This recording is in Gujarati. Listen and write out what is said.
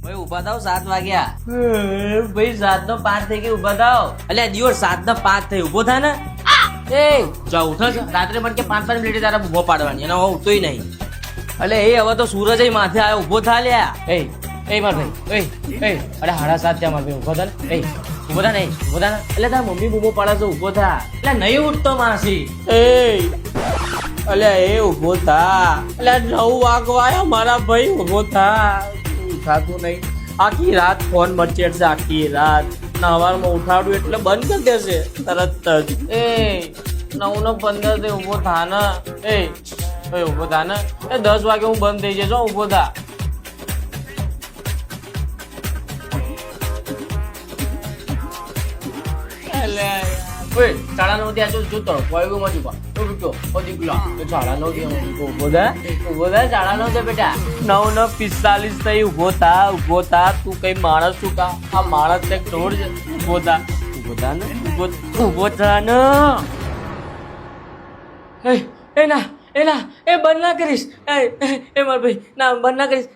ભાઈ ઉભા થાવ 7 વાગ્યા ભાઈ 7:05 થઈ ગઈ ઉભા થાવ એટલે દિવસ 7:05 થઈ ઉભો થા ને એ જાવ ઉઠો છો રાત્રે મને કે 5 મિનિટ તારા ઉભો પાડવાની અને હું ઉઠતોય નહીં એટલે એ હવે તો સૂરજ માથે આવ્યો ઉભો થા લ્યા એ માર ભાઈ અરે 7:30 થયા માર ભાઈ ઉભો થા ને ઉભો થા નહીં ઉભો થા ને એટલે તારા મમ્મી બૂમો પાડે તો ઉભો થા એટલે નહીં ઉઠતો માસી અલ્યા એ ઉભો થા એટલે 9 વાગવા આવ્યા મારા ભાઈ ઉભો થા ઉઠાતું નહીં આખી રાત ફોન મચેડ છે આખી રાત સવારમાં ઉઠાડું એટલે બંધ કરી દેશે તરત જ 9:15 થી ઉભો થા ને ઉભો થા ને 10 વાગે હું બંધ થઈ જઈશ ઉભો થા સાડા 9 ત્યાં જોતો કોઈ માં ચૂકા તો બીજો દીકલો 9:30 ઉભો થા 9:30 બેટા 9:45 થઈ ઉભો થા તું કઈ માણસ છું કા આ માણસ ને છોડ ઉભો થા ને ઉભો થા ને ના બંધ ના કરીશ એ માર ભાઈ ના બંધ ના કરીશ